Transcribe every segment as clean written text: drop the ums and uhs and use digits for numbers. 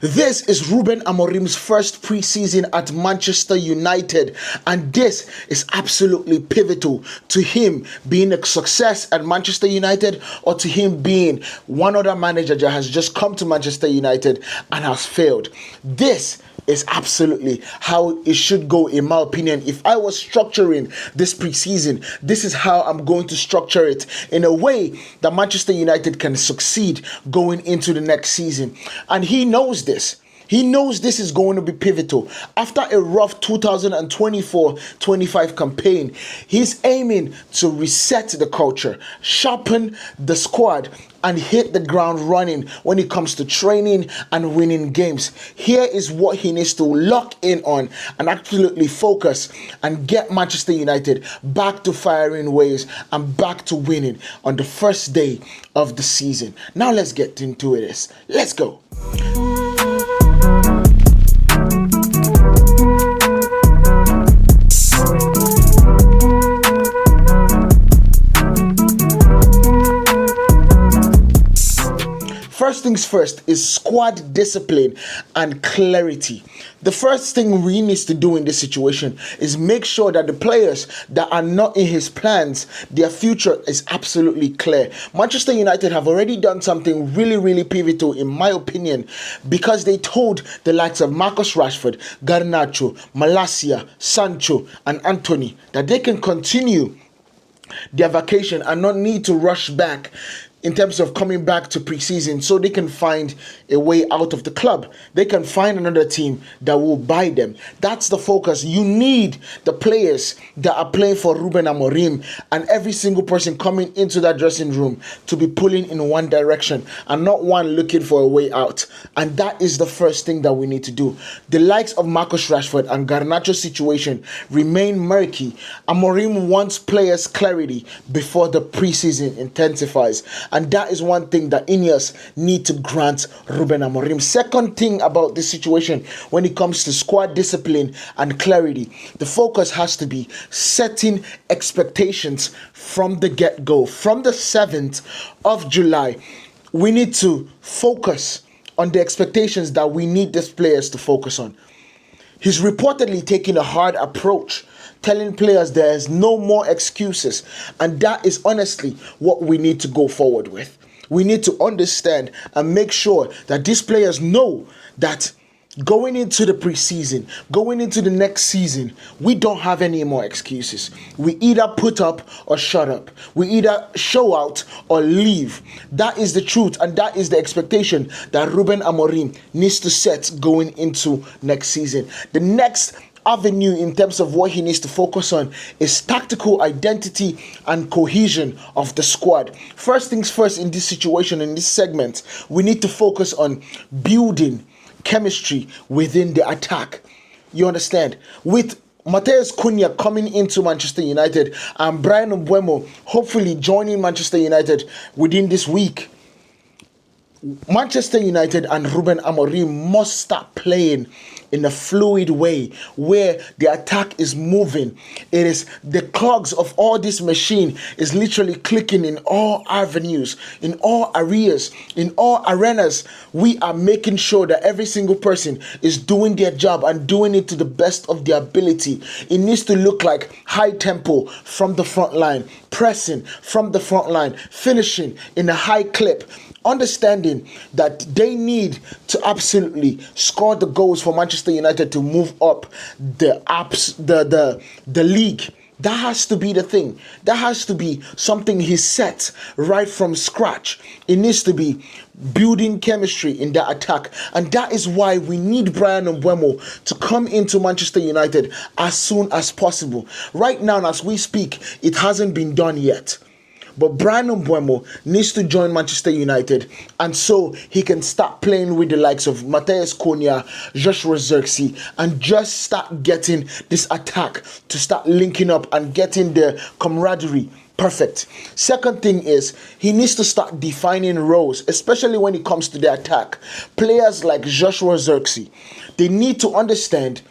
This is Rúben Amorim's first preseason at Manchester United, and this is absolutely pivotal to him being a success at Manchester United, or to him being one other manager that has just come to Manchester United and has failed. This is absolutely how it should go, in my opinion. If I was structuring this preseason, this is how I'm going to structure it in a way that Manchester United can succeed going into the next season. And he knows this. He knows this is going to be pivotal. After a rough 2024-25 campaign, he's aiming to reset the culture, sharpen the squad, and hit the ground running when it comes to training and winning games. Here is what he needs to lock in on and absolutely focus and get Manchester United back to firing ways and back to winning on the first day of the season. Now let's get into it. Let's go. First things first is squad discipline and clarity. The first thing we need to do in this situation is make sure that the players that are not in his plans, their future is absolutely clear. Manchester United have already done something really pivotal, in my opinion, because they told the likes of Marcus Rashford, Garnacho, Malacia, Sancho, and Anthony that they can continue their vacation and not need to rush back in terms of coming back to preseason, so they can find a way out of the club. They can find another team that will buy them. That's the focus. You need the players that are playing for Rúben Amorim and every single person coming into that dressing room to be pulling in one direction and not one looking for a way out. And that is the first thing that we need to do. The likes of Marcus Rashford and Garnacho's situation remain murky. Amorim wants players' clarity before the preseason intensifies. And that is one thing that Ineos need to grant Rúben Amorim. Second thing about this situation, when it comes to squad discipline and clarity, the focus has to be setting expectations from the get-go. From the 7th of July, we need to focus on the expectations that we need these players to focus on. He's reportedly taking a hard approach, telling players there is no more excuses, and that is honestly what we need to go forward with. We need to understand and make sure that these players know that going into the preseason, going into the next season, we don't have any more excuses. We either put up or shut up. We either show out or leave. That is the truth, and that is the expectation that Rúben Amorim needs to set going into next season. The next avenue in terms of what he needs to focus on is tactical identity and cohesion of the squad. First things first, in this situation, in this segment, we need to focus on building chemistry within the attack. You understand? With Cunha coming into Manchester United and Rúben Amorim hopefully joining Manchester United within this week, Manchester United and Rúben Amorim must start playing in a fluid way where the attack is moving. It is the cogs of all this machine is literally clicking in all avenues, in all areas, in all arenas. We are making sure that every single person is doing their job and doing it to the best of their ability. It needs to look like high tempo from the front line, pressing from the front line, finishing in a high clip, understanding that they need to absolutely score the goals for Manchester United to move up the league. That has to be the thing. That has to be something he set right from scratch. It needs to be building chemistry in that attack. And that is why we need Rúben Amorim to come into Manchester United as soon as possible. Right now, as we speak, it hasn't been done yet. But Rúben Amorim needs to join Manchester United, and so he can start playing with the likes of Cunha, Joshua Zirkzee, and just start getting this attack to start linking up and getting the camaraderie perfect. Second thing is he needs to start defining roles, especially when it comes to the attack. Players like Joshua Zirkzee, they need to understand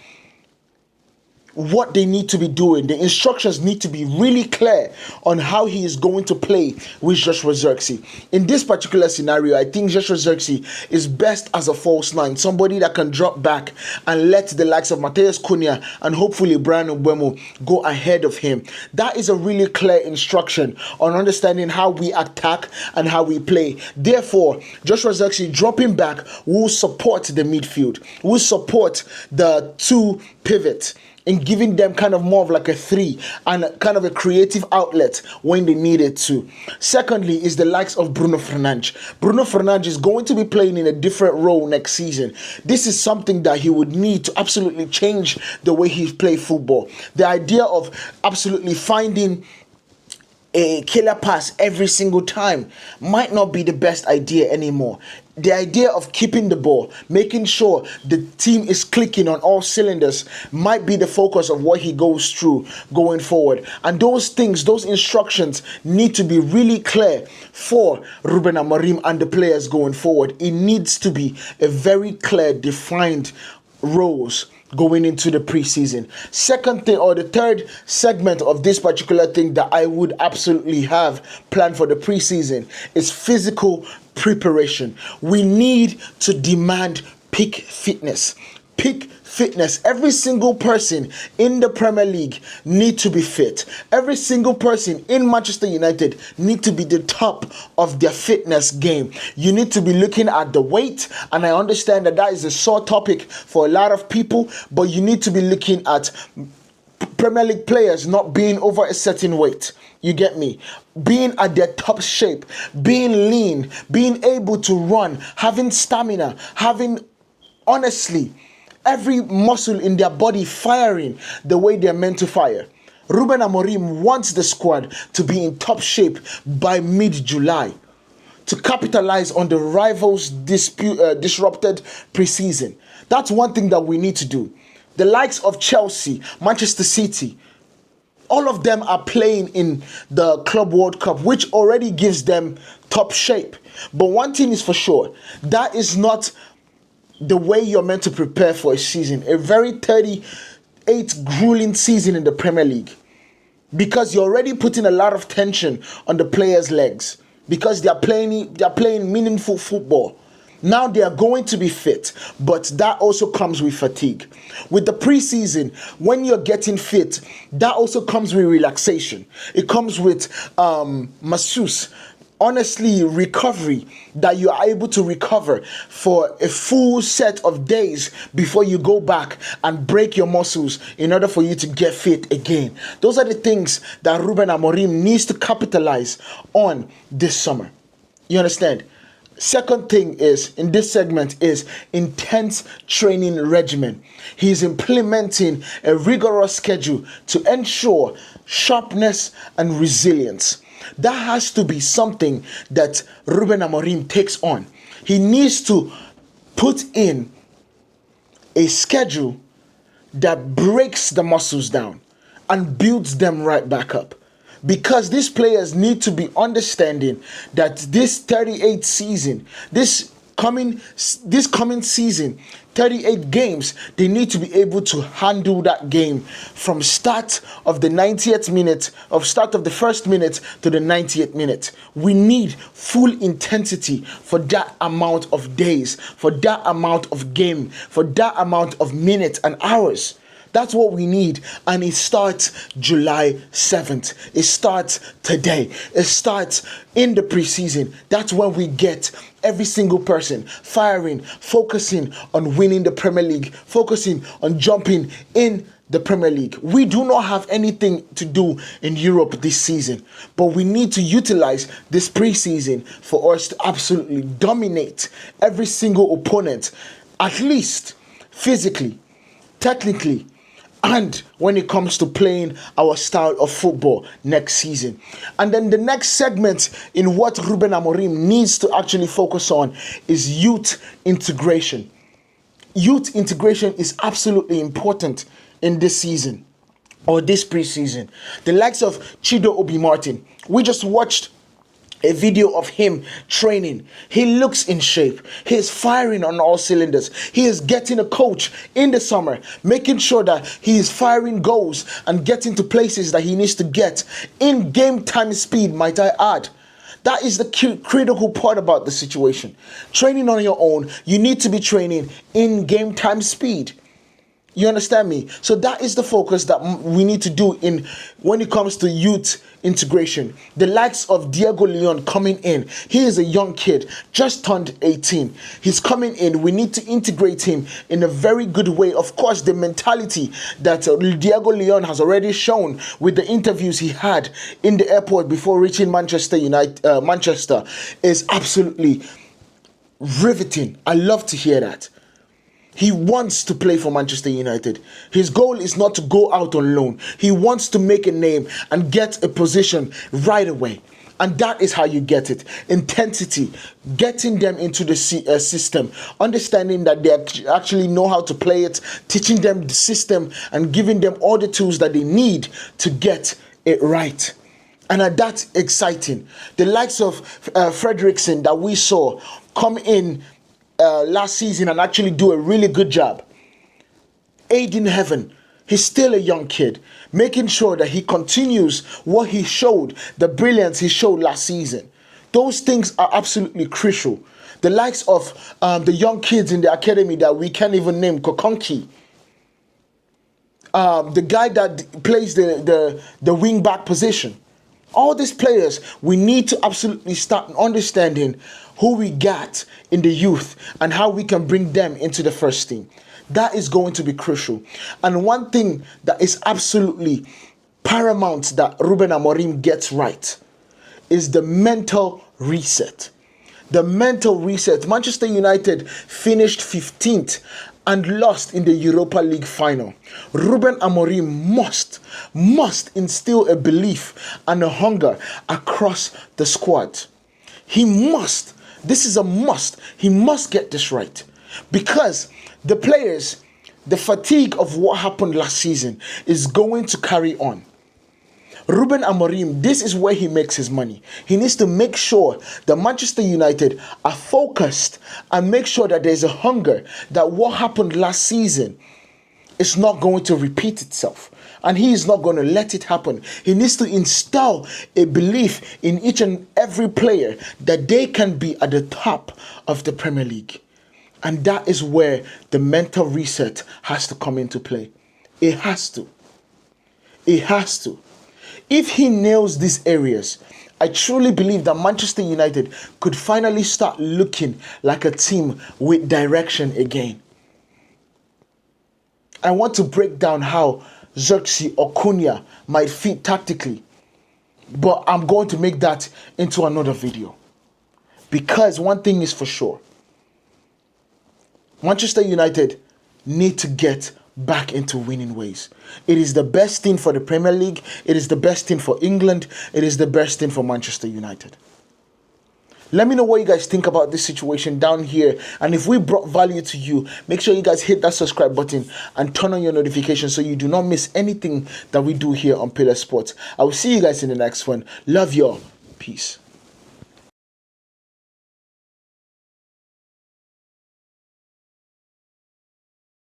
what they need to be doing. The instructions need to be really clear on how he is going to play with Joshua Zirkzee. In this particular scenario, I think Joshua Zirkzee is best as a false nine, somebody that can drop back and let the likes of Matheus Cunha and hopefully Rúben Amorim go ahead of him. That is a really clear instruction on understanding how we attack and how we play. Therefore, Joshua Zirkzee dropping back will support the midfield, will support the two pivots, in giving them kind of more of like a 3 and kind of a creative outlet when they need it to. Secondly is the likes of Bruno Fernandes. Bruno Fernandes is going to be playing in a different role next season. This is something that he would need to absolutely change the way he plays football. The idea of absolutely finding a killer pass every single time might not be the best idea anymore. The idea of keeping the ball, making sure the team is clicking on all cylinders might be the focus of what he goes through going forward. And those things, those instructions need to be really clear for Rúben Amorim and the players going forward. It needs to be a very clear, defined roles going into the preseason. Second thing, or the third segment of this particular thing that I would absolutely have planned for the preseason is physical preparation. We need to demand peak fitness. Peak fitness. Every single person in the Premier League need to be fit. Every single person in Manchester United need to be the top of their fitness game. You need to be looking at the weight, and I understand that is a sore topic for a lot of people, but you need to be looking at Premier League players not being over a certain weight. You get me? Being at their top shape, being lean, being able to run, having stamina, having, honestly, every muscle in their body firing the way they're meant to fire. Rúben Amorim wants the squad to be in top shape by mid-July to capitalize on the rivals' disrupted preseason. That's one thing that we need to do. The likes of Chelsea, Manchester City, all of them are playing in the Club World Cup, which already gives them top shape. But one thing is for sure, that is not the way you're meant to prepare for a season. A very 38 grueling season in the Premier League. Because you're already putting a lot of tension on the players' legs. Because they're playing meaningful football. Now they are going to be fit, but that also comes with fatigue. With the preseason, when you're getting fit, that also comes with relaxation. It comes with masseuse, honestly, recovery, that you are able to recover for a full set of days before you go back and break your muscles in order for you to get fit again. Those are the things that Rúben Amorim needs to capitalize on this summer. You understand? Second thing is, in this segment, is intense training regimen. He's implementing a rigorous schedule to ensure sharpness and resilience. That has to be something that Rúben Amorim takes on. He needs to put in a schedule that breaks the muscles down and builds them right back up. Because these players need to be understanding that this 38 season, this coming season, 38 games, they need to be able to handle that game from start of the 90th minute, start of the first minute to the 90th minute. We need full intensity for that amount of days, for that amount of game, for that amount of minutes and hours. That's what we need, and it starts July 7th. It starts today. It starts in the preseason. That's when we get every single person firing, focusing on winning the Premier League, focusing on jumping in the Premier League. We do not have anything to do in Europe this season, but we need to utilize this preseason for us to absolutely dominate every single opponent, at least physically, technically, and when it comes to playing our style of football next season. And then the next segment in what Rúben Amorim needs to actually focus on is youth integration. Youth integration is absolutely important in this season or this preseason. The likes of Chido Obi Martin. We just watched a video of him training. He looks in shape. He is firing on all cylinders. He is getting a coach in the summer, making sure that he is firing goals and getting to places that he needs to get in game time speed, might I add. That is the critical part about the situation. Training on your own, you need to be training in game time speed. You understand me? So that is the focus that we need to do when it comes to youth integration. The likes of Diego Leon coming in. He is a young kid, just turned 18. He's coming in. We need to integrate him in a very good way. Of course, the mentality that Diego Leon has already shown with the interviews he had in the airport before reaching Manchester is absolutely riveting. I love to hear that. He wants to play for Manchester United. His goal is not to go out on loan. He wants to make a name and get a position right away. And that is how you get it. Intensity, getting them into the system, understanding that they actually know how to play it, teaching them the system and giving them all the tools that they need to get it right. And that's exciting. The likes of Frederiksen that we saw come in last season and actually do a really good job. Aiden Heaven, he's still a young kid, making sure that he continues what he showed, the brilliance he showed last season. Those things are absolutely crucial. The likes of the young kids in the academy that we can't even name, Kokonki, the guy that plays the wing back position. All these players, we need to absolutely start understanding who we got in the youth and how we can bring them into the first team. That is going to be crucial. And one thing that is absolutely paramount that Rúben Amorim gets right is the mental reset. The mental reset. Manchester United finished 15th and lost in the Europa League final. Rúben Amorim must instill a belief and a hunger across the squad. He must. This is a must. He must get this right. Because the players, the fatigue of what happened last season is going to carry on. Rúben Amorim, this is where he makes his money. He needs to make sure that Manchester United are focused and make sure that there's a hunger that what happened last season is not going to repeat itself. And he is not going to let it happen. He needs to install a belief in each and every player that they can be at the top of the Premier League. And that is where the mental reset has to come into play. It has to. It has to. If he nails these areas, I truly believe that Manchester United could finally start looking like a team with direction again. I want to break down how Xerxes or Cunha might fit tactically, but I'm going to make that into another video. Because one thing is for sure, Manchester United need to get back into winning ways. It is the best thing for the Premier League. It is the best thing for England. It is the best thing for Manchester United. Let me know what you guys think about this situation down here. And if we brought value to you, make sure you guys hit that subscribe button and turn on your notifications so you do not miss anything that we do here on Pillar Sports. I will see you guys in the next one. Love y'all. Peace.